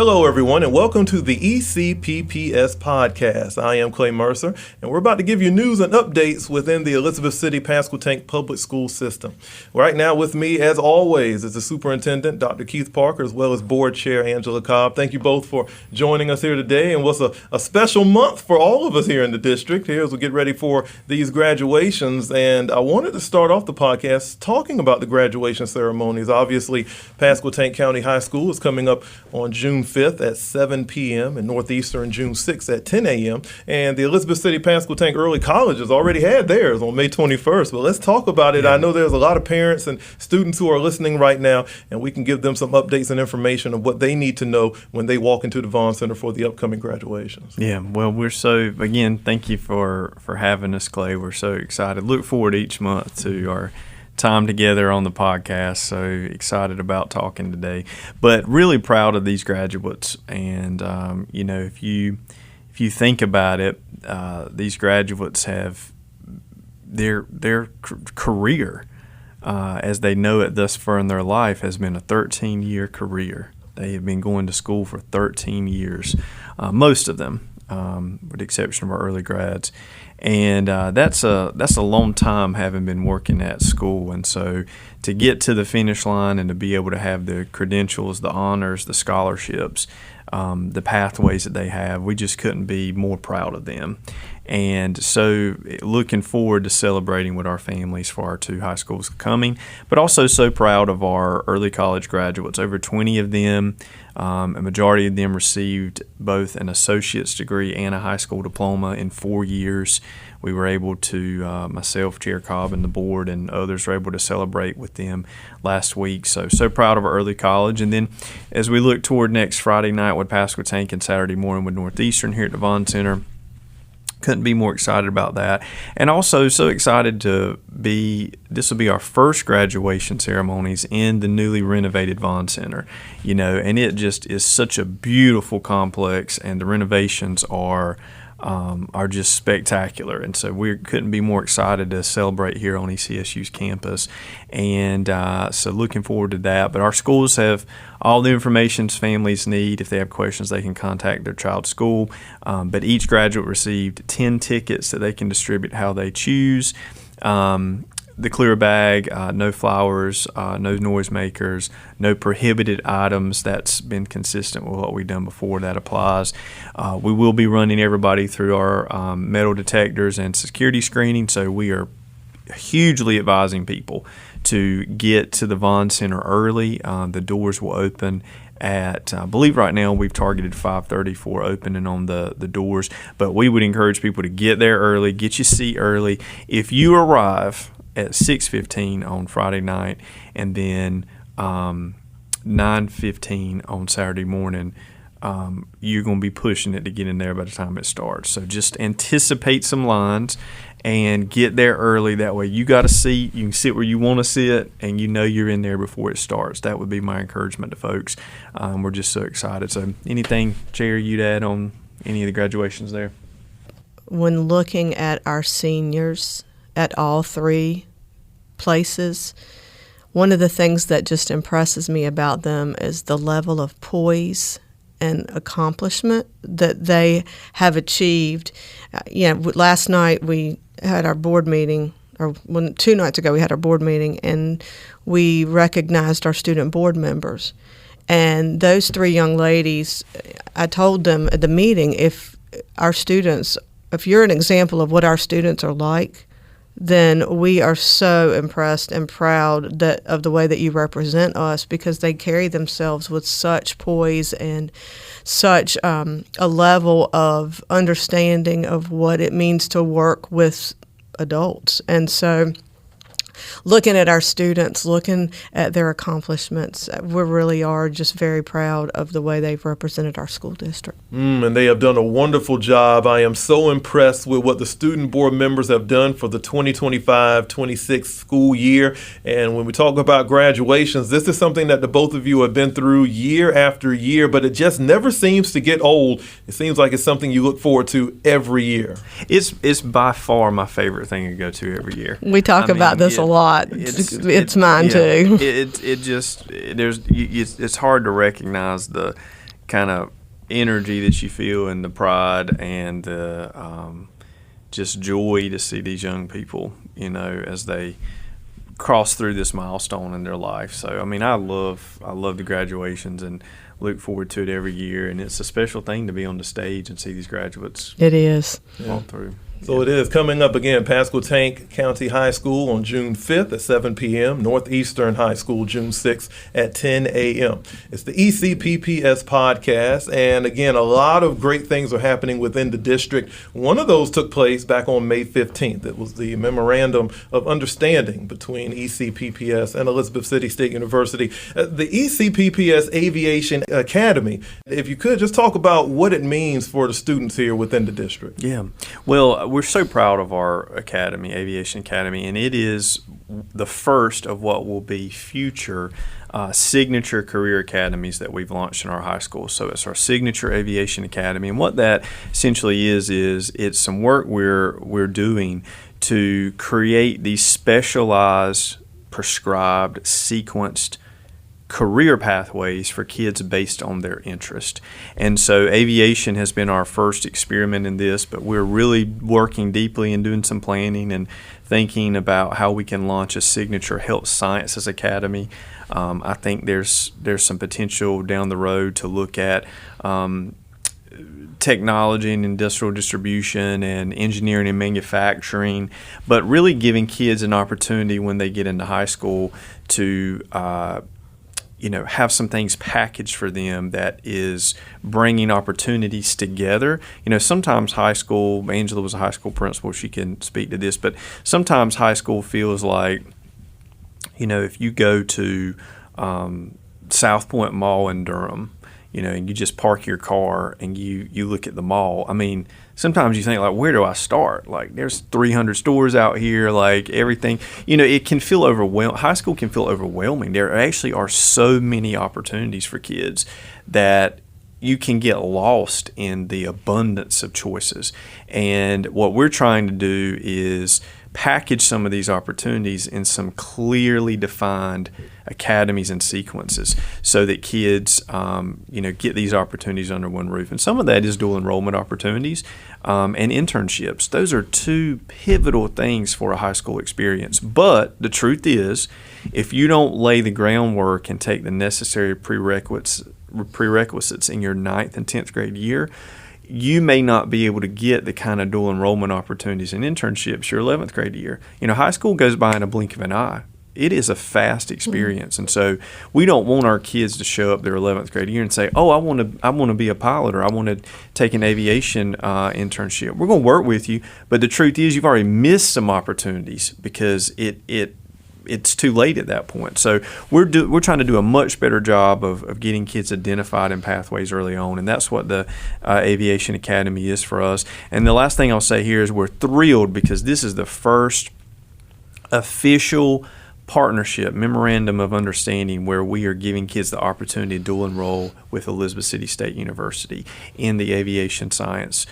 Hello, everyone, and welcome to the ECPPS Podcast. I am Clay Mercer, and we're about to give you news and updates within the Elizabeth City-Pasquotank Public Schools system. Right now with me, as always, is the Superintendent Dr. Keith Parker, as well as Board Chair Angela Cobb. Thank you both for joining us here today, and what's a special month for all of us here in the district here as we get ready for these graduations. And I wanted to start off the podcast talking about the graduation ceremonies. Obviously, Pasquotank County High School is coming up on June 5th at 7 p.m. and Northeastern June 6th at 10 a.m. And the Elizabeth City-Pasquotank Early College has already had theirs on May 21st. But let's talk about it. I know there's a lot of parents and students who are listening right now, and we can give them some updates and information of what they need to know when they walk into the Vaughn Center for the upcoming graduations. Yeah, well, again, thank you for having us, Clay. We're so excited. Look forward each month to our time together on the podcast. So excited about talking today, but really proud of these graduates. And if you think about it, these graduates have their career as they know it thus far in their life has been a 13-year career. They have been going to school for 13 years, most of them, with the exception of our early grads. And that's a long time having been working at school. And so to get to the finish line and to be able to have the credentials, the honors, the scholarships, the pathways that they have, we just couldn't be more proud of them. And so looking forward to celebrating with our families for our two high schools coming, but also so proud of our early college graduates, over 20 of them. A majority of them received both an associate's degree and a high school diploma in 4 years. We were able to, myself, Chair Cobb, and the board and others were able to celebrate with them last week. So proud of our early college. And then as we look toward next Friday night with Pasquotank and Saturday morning with Northeastern here at the Vaughn Center, couldn't be more excited about that. And also so excited this will be our first graduation ceremonies in the newly renovated Vaughn Center, and it just is such a beautiful complex, and the renovations are just spectacular. And so we couldn't be more excited to celebrate here on ECSU's campus. And so looking forward to that. But our schools have all the information families need. If they have questions, they can contact their child's school. But each graduate received 10 tickets that they can distribute how they choose. The clear bag, no flowers, no noisemakers, no prohibited items. That's been consistent with what we've done before. That applies. We will be running everybody through our metal detectors and security screening, so we are hugely advising people to get to the Vaughn Center early. The doors will open at, I believe right now we've targeted 5:30 for opening on the doors, but we would encourage people to get there early, get your seat early. If you arrive at 6:15 on Friday night and then 9:15 on Saturday morning, you're going to be pushing it to get in there by the time it starts. So just anticipate some lines and get there early. That way you got a seat, you can sit where you want to sit, and you're in there before it starts. That would be my encouragement to folks. We're just so excited. So anything, Chair, you'd add on any of the graduations there? When looking at our seniors at all three places, one of the things that just impresses me about them is the level of poise and accomplishment that they have achieved. Last night we had our board meeting, or 2 nights ago we had our board meeting, and we recognized our student board members. And those 3 young ladies, I told them at the meeting, if you're an example of what our students are like, then we are so impressed and proud of the way that you represent us, because they carry themselves with such poise and such a level of understanding of what it means to work with adults. And so looking at our students, looking at their accomplishments, we really are just very proud of the way they've represented our school district. And they have done a wonderful job. I am so impressed with what the student board members have done for the 2025-26 school year. And when we talk about graduations, this is something that the both of you have been through year after year, but it just never seems to get old. It seems like it's something you look forward to every year. It's by far my favorite thing to go to every year. We talk about this a lot. It's mine too. It's hard to recognize the kind of energy that you feel and the pride and the just joy to see these young people, as they cross through this milestone in their life. So, I mean, I love the graduations and look forward to it every year. And it's a special thing to be on the stage and see these graduates. It is. Walk through. So it is coming up again, Pasquotank County High School on June 5th at 7 p.m., Northeastern High School June 6th at 10 a.m. It's the ECPPS Podcast, and again, a lot of great things are happening within the district. One of those took place back on May 15th. It was the Memorandum of Understanding between ECPPS and Elizabeth City State University. The ECPPS Aviation Academy, if you could just talk about what it means for the students here within the district. Yeah, well, we're so proud of our academy, Aviation Academy, and it is the first of what will be future signature career academies that we've launched in our high school. So it's our signature Aviation Academy, and what that essentially is it's some work we're doing to create these specialized, prescribed, sequenced career pathways for kids based on their interest. And so aviation has been our first experiment in this, but we're really working deeply and doing some planning and thinking about how we can launch a signature health sciences academy. I think there's some potential down the road to look at technology and industrial distribution and engineering and manufacturing, but really giving kids an opportunity when they get into high school to have some things packaged for them that is bringing opportunities together. Sometimes high school, Angela was a high school principal, she can speak to this, but sometimes high school feels like, if you go to South Point Mall in Durham, and you just park your car and you look at the mall. I mean, sometimes you think, like, where do I start? Like, there's 300 stores out here, like everything. It can feel overwhelming. High school can feel overwhelming. There actually are so many opportunities for kids that you can get lost in the abundance of choices. And what we're trying to do is package some of these opportunities in some clearly defined academies and sequences so that kids, get these opportunities under one roof. And some of that is dual enrollment opportunities and internships. Those are two pivotal things for a high school experience. But the truth is, if you don't lay the groundwork and take the necessary prerequisites in your 9th and 10th grade year, you may not be able to get the kind of dual enrollment opportunities and internships your 11th grade year. High school goes by in a blink of an eye. It is a fast experience. And so we don't want our kids to show up their 11th grade year and say, oh, I want to be a pilot, or I want to take an aviation internship. We're going to work with you, but the truth is you've already missed some opportunities because it's too late at that point. So we're trying to do a much better job of getting kids identified in pathways early on, and that's what the Aviation Academy is for us. And the last thing I'll say here is we're thrilled because this is the first official partnership, memorandum of understanding, where we are giving kids the opportunity to dual enroll with Elizabeth City State University in the aviation science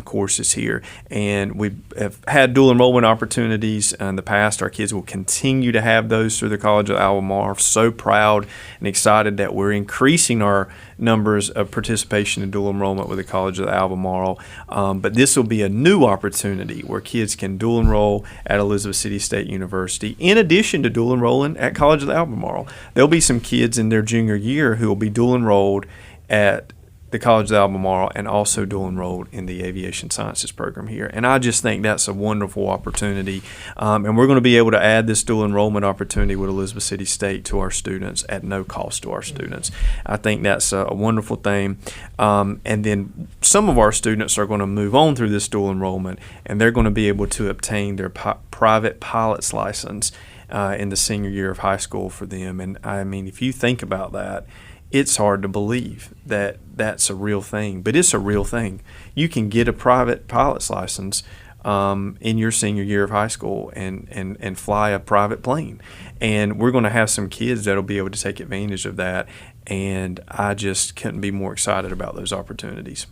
courses here. And we have had dual enrollment opportunities in the past. Our kids will continue to have those through the College of Albemarle. So proud and excited that we're increasing our numbers of participation in dual enrollment with the College of Albemarle. But this will be a new opportunity where kids can dual enroll at Elizabeth City State University in addition to dual enrolling at College of Albemarle. There'll be some kids in their junior year who will be dual enrolled at the College of Albemarle and also dual enrolled in the aviation sciences program here. And I just think that's a wonderful opportunity. And we're going to be able to add this dual enrollment opportunity with Elizabeth City State to our students at no cost to our students. I think that's a wonderful thing. And then some of our students are going to move on through this dual enrollment, and they're going to be able to obtain their private pilot's license in the senior year of high school for them. And I mean, if you think about that, it's hard to believe that that's a real thing, but it's a real thing. You can get a private pilot's license in your senior year of high school and fly a private plane. And we're going to have some kids that'll be able to take advantage of that. And I just couldn't be more excited about those opportunities.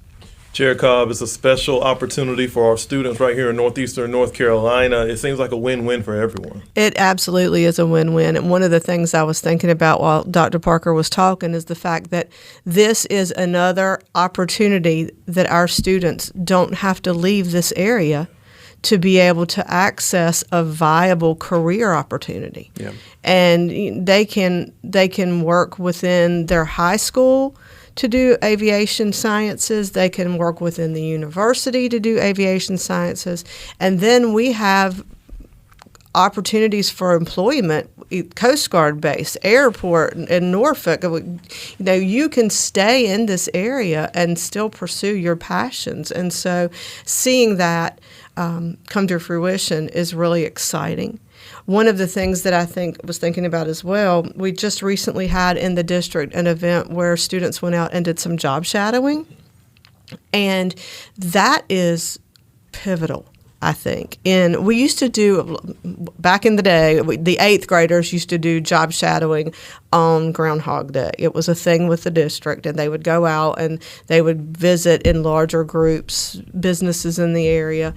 Chair Cobb, it's a special opportunity for our students right here in Northeastern North Carolina. It seems like a win-win for everyone. It absolutely is a win-win. And one of the things I was thinking about while Dr. Parker was talking is the fact that this is another opportunity that our students don't have to leave this area to be able to access a viable career opportunity. Yeah. And they can work within their high school to do aviation sciences. They can work within the university to do aviation sciences. And then we have opportunities for employment, Coast Guard base, airport in Norfolk. You can stay in this area and still pursue your passions. And so seeing that come to fruition is really exciting. One of the things that I was thinking about as well, we just recently had in the district an event where students went out and did some job shadowing, and that is pivotal, I think. And we used to do, back in the day, the 8th graders used to do job shadowing on Groundhog Day. It was a thing with the district, and they would go out and they would visit in larger groups, businesses in the area.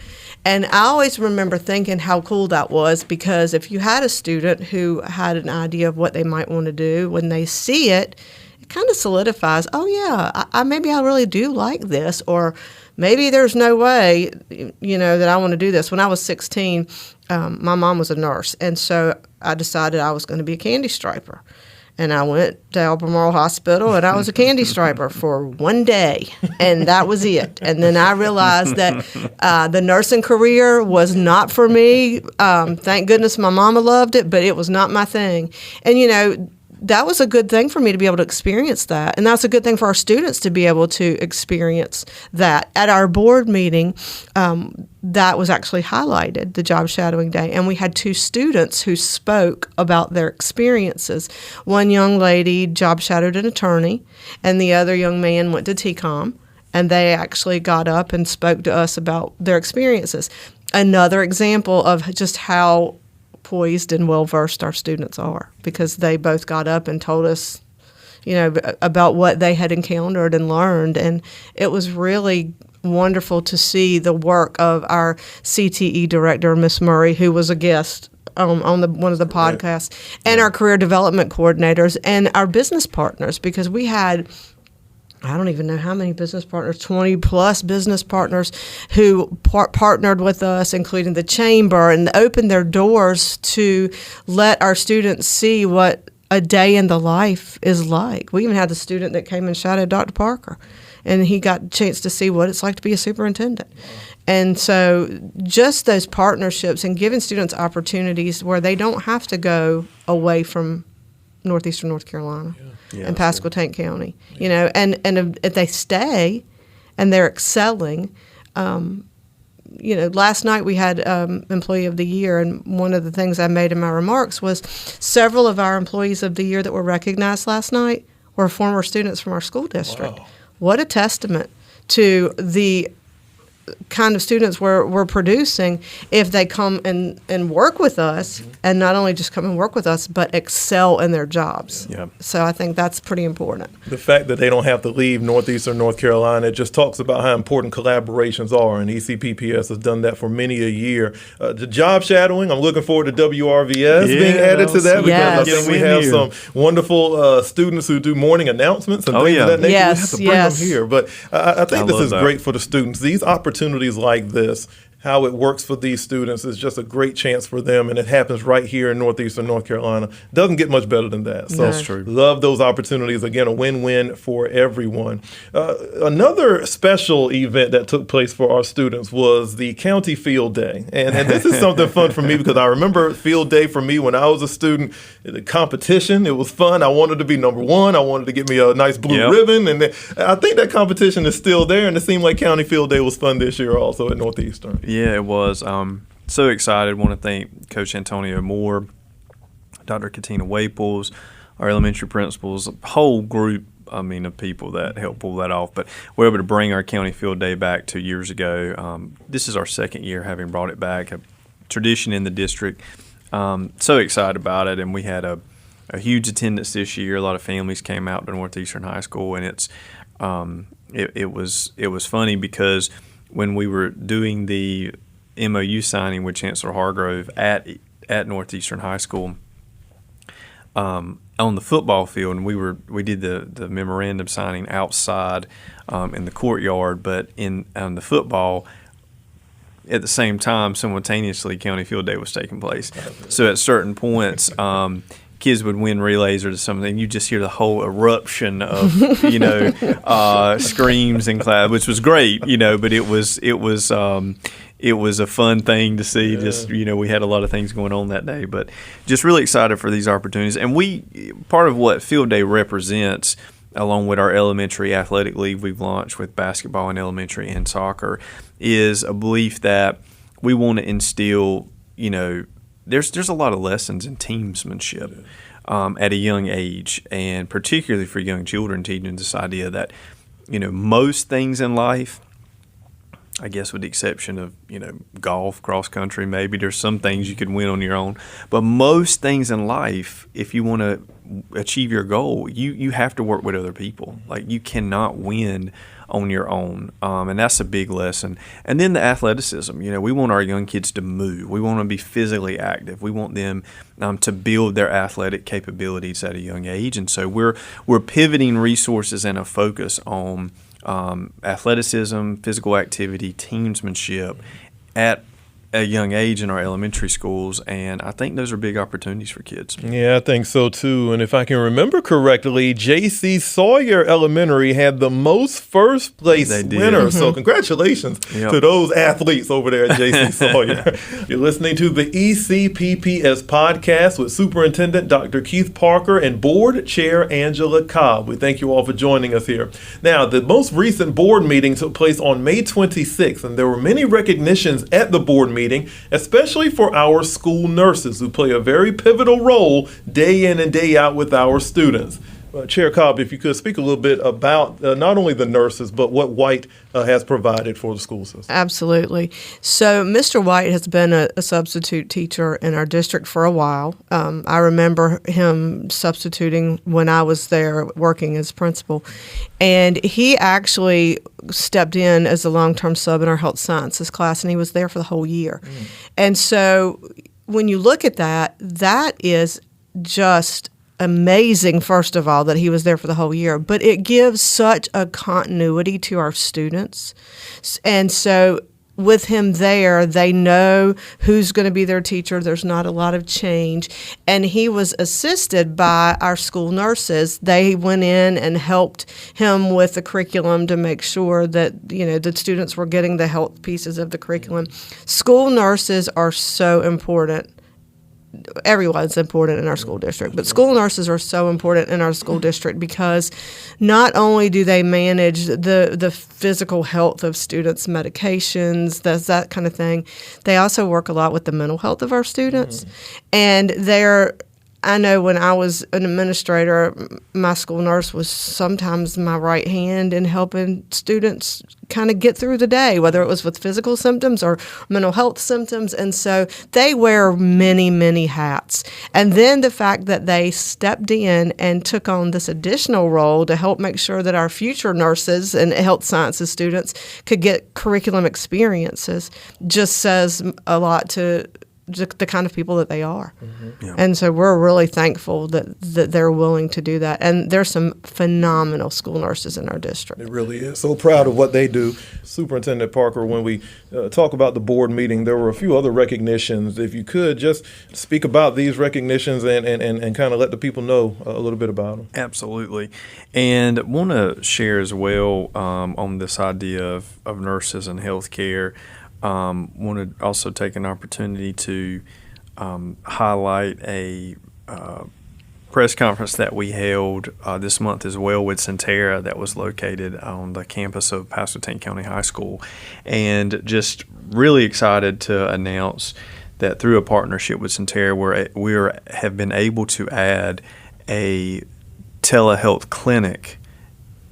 And I always remember thinking how cool that was, because if you had a student who had an idea of what they might want to do, when they see it, it kind of solidifies, oh yeah, maybe I really do like this, or maybe there's no way, that I want to do this. When I was 16, my mom was a nurse, and so I decided I was going to be a candy striper. And I went to Albemarle Hospital, and I was a candy striper for one day, and that was it. And then I realized that the nursing career was not for me. Thank goodness my mama loved it, but it was not my thing. And, that was a good thing for me to be able to experience that. And that's a good thing for our students to be able to experience that. At our board meeting, that was actually highlighted, the job shadowing day. And we had 2 students who spoke about their experiences. One young lady job shadowed an attorney, and the other young man went to TCOM. And they actually got up and spoke to us about their experiences. Another example of just how poised and well-versed our students are, because they both got up and told us, about what they had encountered and learned. And it was really wonderful to see the work of our CTE director, Miss Murray, who was a guest on one of the podcasts, and our career development coordinators and our business partners, because we had, I don't even know how many business partners, 20 plus business partners who partnered with us, including the chamber, and opened their doors to let our students see what a day in the life is like. We even had a student that came and shadowed Dr. Parker, and he got a chance to see what it's like to be a superintendent. And so just those partnerships and giving students opportunities where they don't have to go away from Northeastern North Carolina. And Pasquotank County, and if they stay and they're excelling, last night we had Employee of the Year, and one of the things I made in my remarks was several of our Employees of the Year that were recognized last night were former students from our school district. Wow. What a testament to the kind of students we're producing if they come and work with us, and not only just come and work with us, but excel in their jobs. Yeah. So I think that's pretty important. The fact that they don't have to leave Northeastern North Carolina, it just talks about how important collaborations are, and ECPPS has done that for many a year. The job shadowing, I'm looking forward to WRVS being added to that, because I think we have some wonderful students who do morning announcements and things of that nature. We have to bring them here. But I think this is great for the students. These opportunities like this, how it works for these students, is just a great chance for them, and it happens right here in Northeastern North Carolina. Doesn't get much better than that. So that's true. Love those opportunities. Again, a win-win for everyone. Another special event that took place for our students was the County Field Day. And this is something fun for me, because I remember Field Day for me when I was a student. The competition, it was fun. I wanted to be number 1. I wanted to get me a nice blue ribbon. And I think that competition is still there, and it seemed like County Field Day was fun this year also at Northeastern. Yeah, it was. So excited. Want to thank Coach Antonio Moore, Dr. Katina Waples, our elementary principals, a whole group, of people that helped pull that off. But we're able to bring our County Field Day back 2 years ago. This is our second year having brought it back, a tradition in the district. So excited about it, and we had a huge attendance this year. A lot of families came out to Northeastern High School, and it's it was funny because when we were doing the MOU signing with Chancellor Hargrove at Northeastern High School, on the football field, and we did the memorandum signing outside in the courtyard, but on the football, at the same time, simultaneously, County Field Day was taking place. So at certain points, kids would win relays or something. You just hear the whole eruption of screams and claps, which was great, but it was a fun thing to see. Just we had a lot of things going on that day, but just really excited for these opportunities. And part of what Field Day represents, along with our elementary athletic league we've launched with basketball and elementary and soccer, is a belief that we want to instill, there's a lot of lessons in teamsmanship at a young age, and particularly for young children, teaching this idea that, most things in life, I guess with the exception of, golf, cross country, maybe there's some things you could win on your own. But most things in life, if you want to achieve your goal, you have to work with other people. Like, you cannot win on your own. And that's a big lesson. And then the athleticism. We want our young kids to move. We want them to be physically active. We want them to build their athletic capabilities at a young age. And so we're pivoting resources and a focus on athleticism, physical activity, teamsmanship at a young age in our elementary schools, and I think those are big opportunities for kids. Yeah, I think so too. And if I can remember correctly, J.C. Sawyer Elementary had the most first place winners. So congratulations to those athletes over there at J.C. Sawyer. You're listening to the ECPPS Podcast with Superintendent Dr. Keith Parker and Board Chair Angela Cobb. We thank you all for joining us here. Now, the most recent board meeting took place on May 26th, and there were many recognitions at the board meeting, especially for our school nurses who play a very pivotal role day in and day out with our students. Chair Cobb, if you could speak a little bit about not only the nurses, but what White has provided for the school system. Absolutely. So Mr. White has been a substitute teacher in our district for a while. I remember him substituting when I was there working as principal. And he actually stepped in as a long-term sub in our health sciences class, and he was there for the whole year. And so when you look at that, that is just amazing, first of all, that he was there for the whole year, but it gives such a continuity to our students. And so with him there, they know who's going to be their teacher. There's not a lot of change. And he was assisted by our school nurses. They went in and helped him with the curriculum to make sure that, the students were getting the health pieces of the curriculum. School nurses are so important. Everyone's important in our school district, but school nurses are so important in our school district because not only do they manage the physical health of students' medications, that kind of thing, they also work a lot with the mental health of our students. And I know when I was an administrator, my school nurse was sometimes my right hand in helping students kind of get through the day, whether it was with physical symptoms or mental health symptoms. And so they wear many, many hats. And then the fact that they stepped in and took on this additional role to help make sure that our future nurses and health sciences students could get curriculum experiences just says a lot to the kind of people that they are. And so we're really thankful that they're willing to do that. And there's some phenomenal school nurses in our district. It really is. So proud of what they do. Superintendent Parker, when we talk about the board meeting, there were a few other recognitions. If you could just speak about these recognitions and kind of let the people know a little bit about them. Absolutely. And I want to share as well on this idea of nurses and healthcare. Want to also take an opportunity to highlight a press conference that we held this month as well with Centera that was located on the campus of Pasquotank County High School, and just really excited to announce that through a partnership with Centera, we have been able to add a telehealth clinic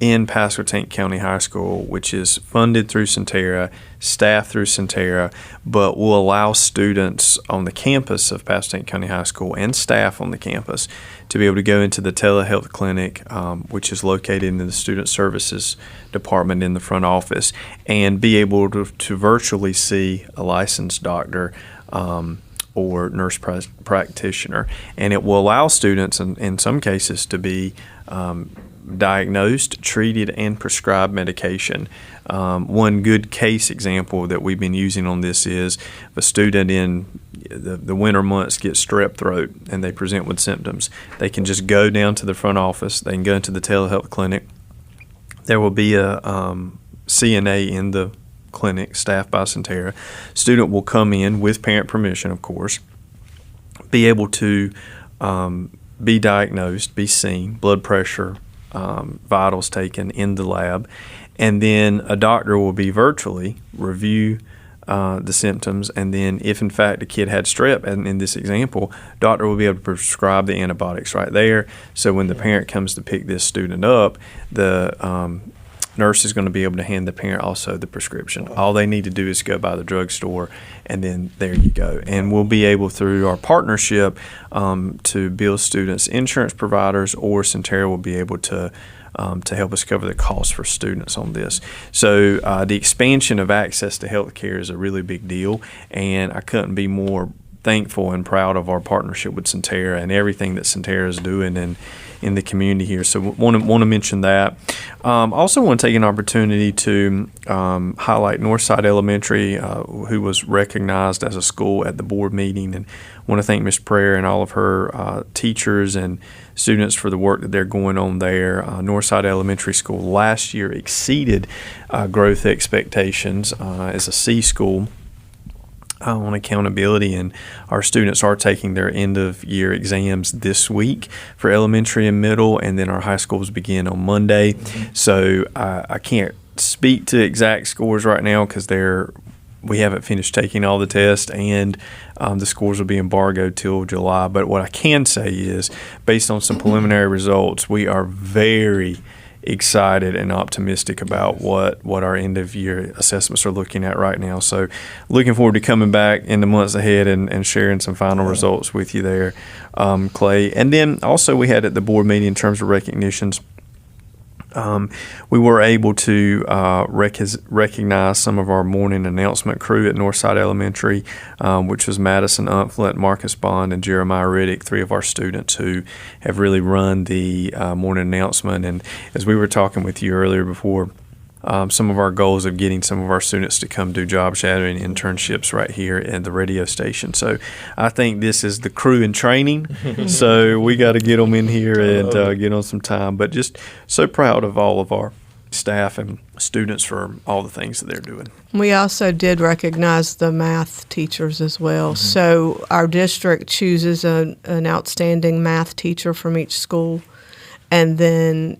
in Pasquotank County High School, which is funded through Centera, staffed through Centera, but will allow students on the campus of Pasquotank County High School and staff on the campus to be able to go into the telehealth clinic, which is located in the Student Services Department in the front office, and be able to virtually see a licensed doctor or nurse practitioner. And it will allow students, in some cases, to be diagnosed, treated, and prescribed medication. One good case example that we've been using on this is if a student in the winter months gets strep throat and they present with symptoms, they can just go down to the front office, they can go into the telehealth clinic. There will be a CNA in the clinic, staffed by Centera. Student will come in with parent permission, of course, be able to be diagnosed, be seen, blood pressure, vitals taken in the lab, and then a doctor will be virtually review the symptoms, and then if in fact the kid had strep, and in this example, doctor will be able to prescribe the antibiotics right there. So when the parent comes to pick this student up, the nurse is going to be able to hand the parent also the prescription. All they need to do is go by the drugstore, and then there you go. And we'll be able, through our partnership, to bill students' insurance providers, or Centera will be able to help us cover the cost for students on this. So the expansion of access to health care is a really big deal, and I couldn't be more thankful and proud of our partnership with Centera and everything that Centera is doing in the community here. So want to mention that. Also want to take an opportunity to highlight Northside Elementary, who was recognized as a school at the board meeting, and want to thank Ms. Prayer and all of her teachers and students for the work that they're going on there. Northside Elementary School last year exceeded growth expectations as a C school on accountability, and our students are taking their end of year exams this week for elementary and middle, and then our high schools begin on Monday. So I can't speak to exact scores right now because we haven't finished taking all the tests, and the scores will be embargoed till July. But what I can say is, based on some preliminary results, we are very excited and optimistic about what our end of year assessments are looking at right now. So looking forward to coming back in the months ahead and sharing some final results with you there, Clay. And then also we had at the board meeting, in terms of recognitions, we were able to recognize some of our morning announcement crew at Northside Elementary, which was Madison Umflett, Marcus Bond, and Jeremiah Riddick, three of our students who have really run the morning announcement. And as we were talking with you earlier before, some of our goals of getting some of our students to come do job shadowing internships right here at the radio station. So I think this is the crew in training. So we got to get them in here and get on some time. But just so proud of all of our staff and students for all the things that they're doing. We also did recognize the math teachers as well. So our district chooses an outstanding math teacher from each school, and then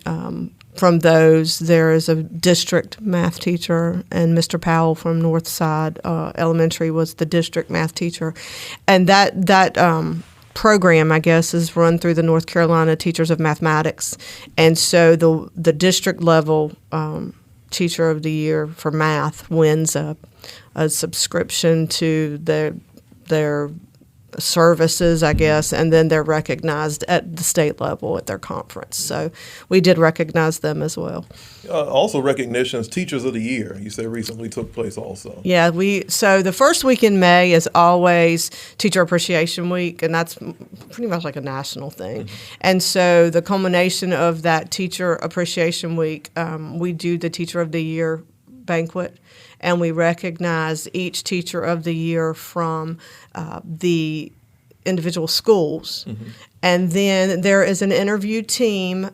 from those, there is a district math teacher, and Mr. Powell from Northside Elementary was the district math teacher. And that program, I guess, is run through the North Carolina Teachers of Mathematics. And so the district level Teacher of the Year for math wins a subscription to their services, I guess, and then they're recognized at the state level at their conference. So we did recognize them as well. Also recognitions, Teachers of the Year, you said recently took place also. Yeah, so the first week in May is always Teacher Appreciation Week, and that's pretty much like a national thing. And so the culmination of that Teacher Appreciation Week, we do the Teacher of the Year banquet, and we recognize each Teacher of the Year from the individual schools. And then there is an interview team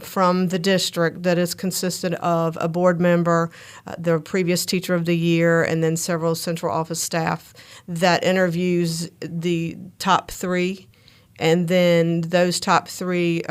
from the district that is consisted of a board member, the previous Teacher of the Year, and then several central office staff that interviews the top three. And then those top three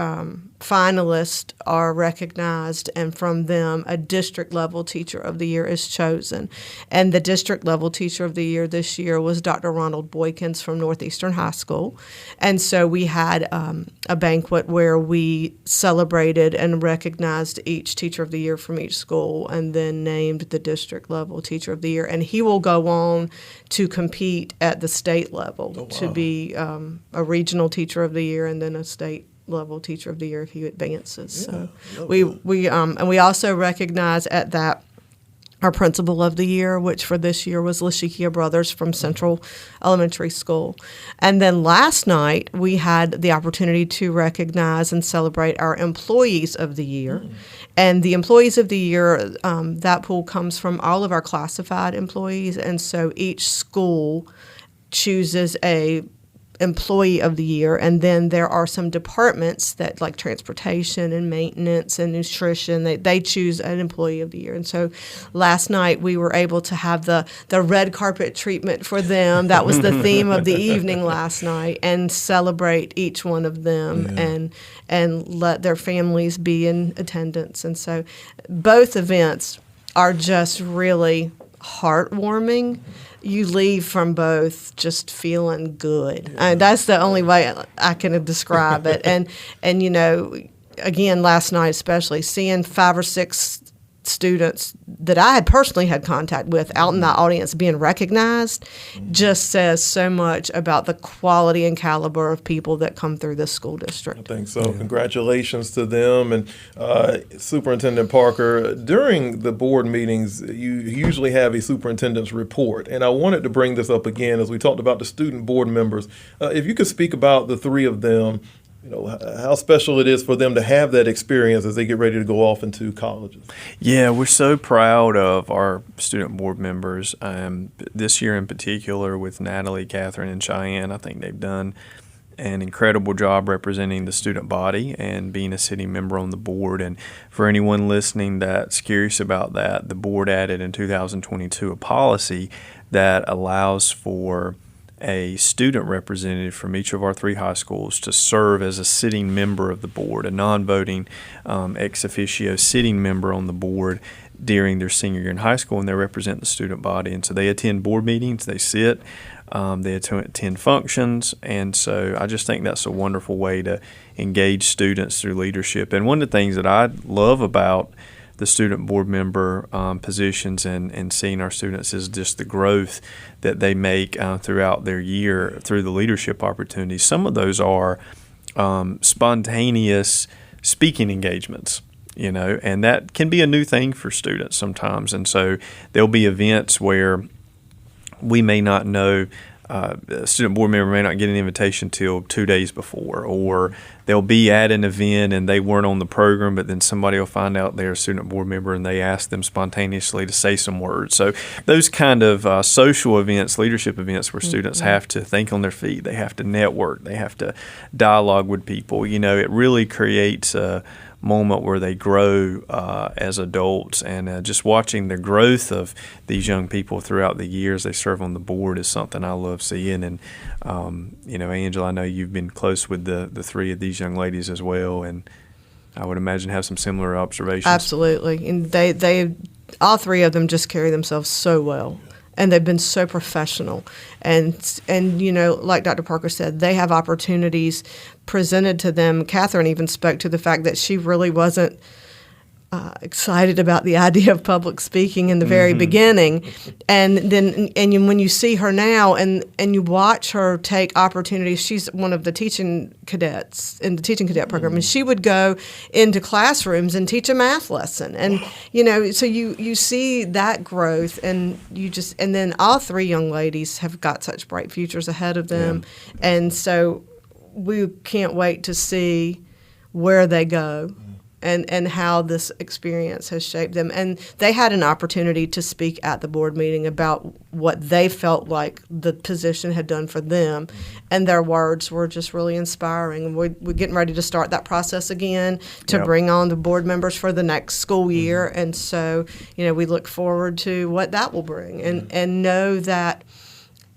finalists are recognized, and from them, a district level teacher of the year is chosen. And the district level teacher of the year this year was Dr. Ronald Boykins from Northeastern High School. And so we had a banquet where we celebrated and recognized each teacher of the year from each school, and then named the district level teacher of the year. And he will go on to compete at the state level to be a regional teacher of the year, and then a state level teacher of the year if he advances. So we also recognize at that our principal of the year, which for this year was Lashikia Brothers from Central Elementary School. And then last night we had the opportunity to recognize and celebrate our employees of the year. And the employees of the year, that pool comes from all of our classified employees, and so each school chooses a employee of the year, and then there are some departments that, like transportation and maintenance and nutrition, they choose an employee of the year. And so last night we were able to have the red carpet treatment for them. That was the theme of the evening last night, and celebrate each one of them and let their families be in attendance. And so both events are just really heartwarming. You leave from both just feeling good. That's the only way I can describe it. And you know, again, last night especially, seeing 5 or 6 students that I had personally had contact with out in the audience being recognized just says so much about the quality and caliber of people that come through this school district. I think so. Congratulations to them. And Superintendent Parker, during the board meetings, you usually have a superintendent's report. And I wanted to bring this up again as we talked about the student board members. If you could speak about the 3 of them, you know, how special it is for them to have that experience as they get ready to go off into colleges. Yeah, we're so proud of our student board members. This year in particular with Natalie, Catherine, and Cheyenne, I think they've done an incredible job representing the student body and being a sitting member on the board. And for anyone listening that's curious about that, the board added in 2022 a policy that allows for a student representative from each of our 3 high schools to serve as a sitting member of the board, a non-voting ex officio sitting member on the board during their senior year in high school, and they represent the student body. And so they attend board meetings, they sit, they attend functions, and so I just think that's a wonderful way to engage students through leadership. And one of the things that I love about the student board member positions and seeing our students is just the growth that they make throughout their year through the leadership opportunities. Some of those are spontaneous speaking engagements, you know, and that can be a new thing for students sometimes. And so there'll be events where we may not know, a student board member may not get an invitation till 2 days before, or they'll be at an event and they weren't on the program, but then somebody will find out they're a student board member and they ask them spontaneously to say some words. So those kind of social events, leadership events where students have to think on their feet, they have to network, they have to dialogue with people, you know, it really creates a moment where they grow as adults, and just watching the growth of these young people throughout the years they serve on the board is something I love seeing. And you know, Angela, I know you've been close with the 3 of these young ladies as well, and I would imagine have some similar observations. Absolutely, and they all 3 of them just carry themselves so well. And they've been so professional. And you know, like Dr. Parker said, they have opportunities presented to them. Catherine even spoke to the fact that she really wasn't excited about the idea of public speaking in the very beginning. And then when you see her now and you watch her take opportunities, she's one of the teaching cadets in the teaching cadet program, and she would go into classrooms and teach a math lesson. And, you know, so you see that growth, and and then all 3 young ladies have got such bright futures ahead of them. Yeah. And so we can't wait to see where they go. And how this experience has shaped them. And they had an opportunity to speak at the board meeting about what they felt like the position had done for them. And their words were just really inspiring. We're getting ready to start that process again to bring on the board members for the next school year. And so, you know, we look forward to what that will bring, and know that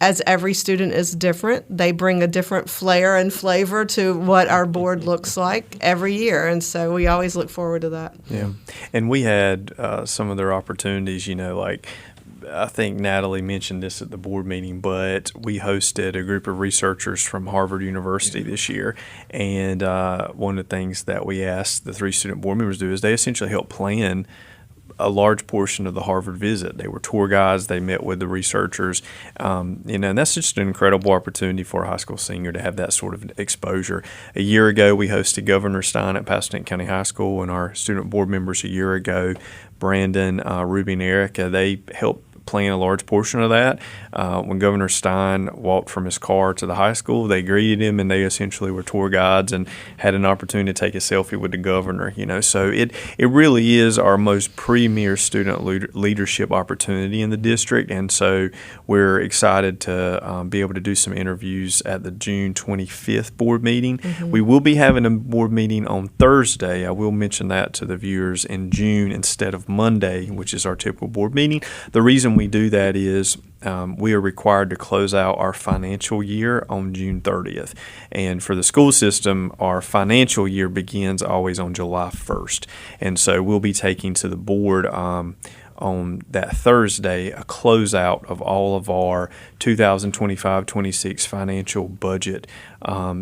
as every student is different, they bring a different flair and flavor to what our board looks like every year. And so we always look forward to that. Yeah. And we had some of their opportunities, like I think Natalie mentioned this at the board meeting, but we hosted a group of researchers from Harvard University this year. And one of the things that we asked the 3 student board members to do is they essentially helped plan a large portion of the Harvard visit. They were tour guides. They met with the researchers, and that's just an incredible opportunity for a high school senior to have that sort of exposure. A year ago, we hosted Governor Stein at Pasquotank County High School, and our student board members a year ago, Brandon, Ruby, and Erica, they helped plan a large portion of that. When Governor Stein walked from his car to the high school, they greeted him, and they essentially were tour guides and had an opportunity to take a selfie with the governor. So it really is our most premier student leadership opportunity in the district, and so we're excited to be able to do some interviews at the June 25th board meeting. We will be having a board meeting on Thursday. I will mention that to the viewers in June instead of Monday, which is our typical board meeting. The reason we do that is we are required to close out our financial year on June 30th. And for the school system, our financial year begins always on July 1st. And so we'll be taking to the board on that Thursday a closeout of all of our 2025-26 financial budget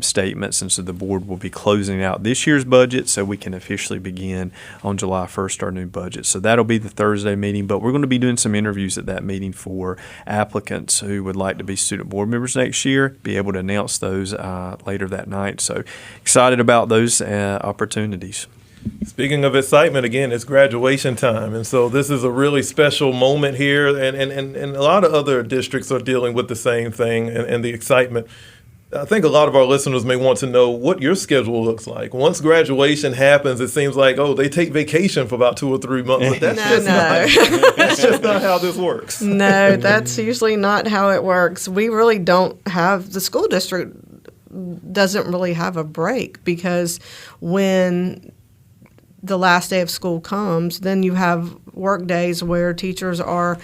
statements. And so the board will be closing out this year's budget so we can officially begin on July 1st our new budget. So that'll be the Thursday meeting, but we're going to be doing some interviews at that meeting for applicants who would like to be student board members next year, be able to announce those later that night. So excited about those opportunities. Speaking of excitement, again, it's graduation time. And so this is a really special moment here. And a lot of other districts are dealing with the same thing and the excitement. I think a lot of our listeners may want to know what your schedule looks like. Once graduation happens, it seems like, they take vacation for about 2 or 3 months. But that's just not how this works. No, that's usually not how it works. We really don't have, the school district doesn't really have a break, because when the last day of school comes, then you have work days where teachers are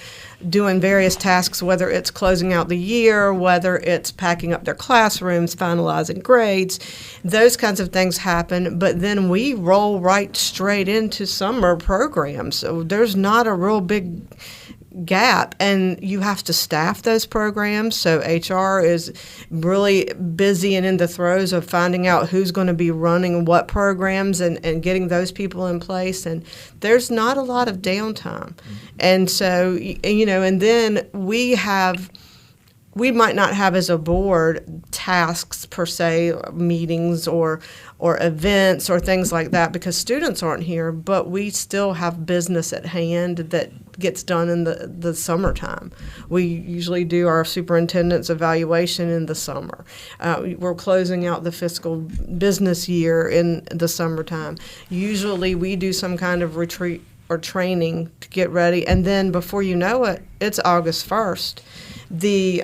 doing various tasks, whether it's closing out the year, whether it's packing up their classrooms, finalizing grades. Those kinds of things happen, but then we roll right straight into summer programs. So there's not a real big gap, and you have to staff those programs. So HR is really busy and in the throes of finding out who's going to be running what programs and getting those people in place. And there's not a lot of downtime. And so, and then we might not have as a board tasks per se, meetings or events or things like that, because students aren't here, but we still have business at hand that gets done in the summertime. We usually do our superintendent's evaluation in the summer. We're closing out the fiscal business year in the summertime. Usually we do some kind of retreat or training to get ready, and then before you know it, it's August 1st. The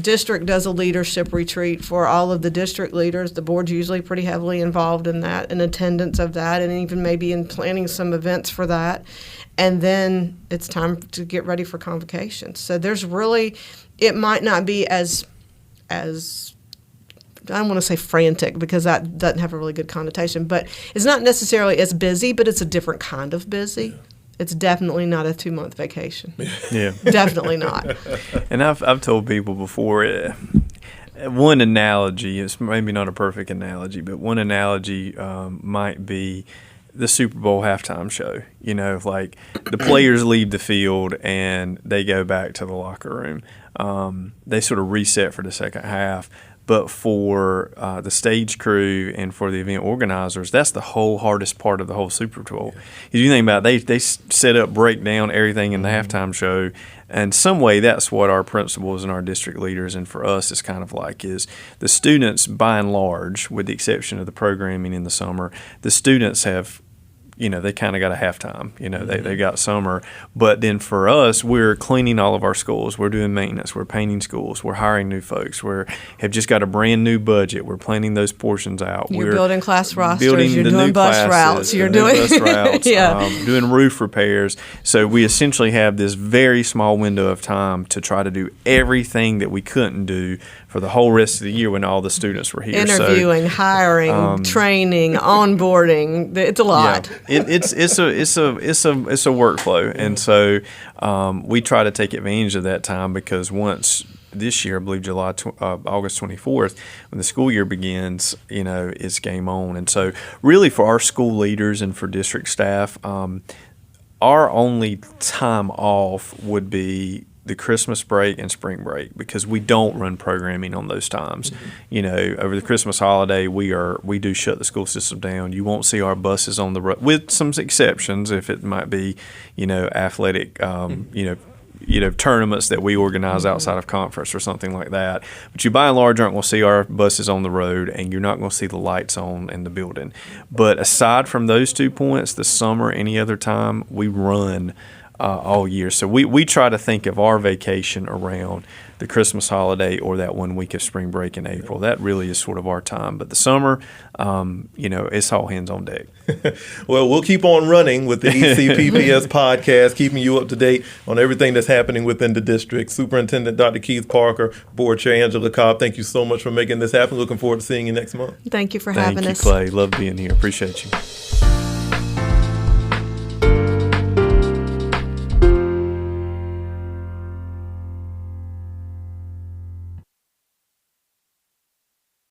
district does a leadership retreat for all of the district leaders. The board's usually pretty heavily involved in that, in attendance of that, and even maybe in planning some events for that. And then it's time to get ready for convocation. So there's really, it might not be as I don't want to say frantic, because that doesn't have a really good connotation, but it's not necessarily as busy, but it's a different kind of busy. Yeah. It's definitely not a 2-month vacation. Yeah. Definitely not. And I've told people before, one analogy, it's maybe not a perfect analogy, but one analogy might be the Super Bowl halftime show. Like the players leave the field and they go back to the locker room. They sort of reset for the second half. But for the stage crew and for the event organizers, that's the whole hardest part of the whole Super Bowl. If you think about it, they set up, break down everything in the halftime show. And some way, that's what our principals and our district leaders, and for us, is kind of like is the students, by and large, with the exception of the programming in the summer, the students have they kind of got a halftime. They got summer. But then for us, we're cleaning all of our schools. We're doing maintenance. We're painting schools. We're hiring new folks. We have just got a brand new budget. We're planning those portions out. We're building class rosters. Building You're the doing new bus classes, routes. You're the new doing bus routes. Yeah. Doing roof repairs. So we essentially have this very small window of time to try to do everything that we couldn't do for the whole rest of the year when all the students were here. Interviewing, hiring, training, onboarding. It's a lot. Yeah. It's a workflow, and so we try to take advantage of that time, because once this year, I believe August 24th, when the school year begins, it's game on. And so really for our school leaders and for district staff, our only time off would be the Christmas break and spring break, because we don't run programming on those times. Mm-hmm. Over the Christmas holiday, we do shut the school system down. You won't see our buses on the road, with some exceptions, if it might be, athletic, tournaments that we organize outside of conference or something like that. But you by and large aren't going to see our buses on the road, and you're not going to see the lights on in the building. But aside from those 2 points, the summer, any other time, we run all year. So we try to think of our vacation around the Christmas holiday or that 1 week of spring break in April. That really is sort of our time. But the summer, it's all hands on deck. Well, we'll keep on running with the ECPPS podcast, keeping you up to date on everything that's happening within the district. Superintendent Dr. Keith Parker, Board Chair Angela Cobb, thank you so much for making this happen. Looking forward to seeing you next month. Thank you for having us. Thank you, Clay. Love being here. Appreciate you.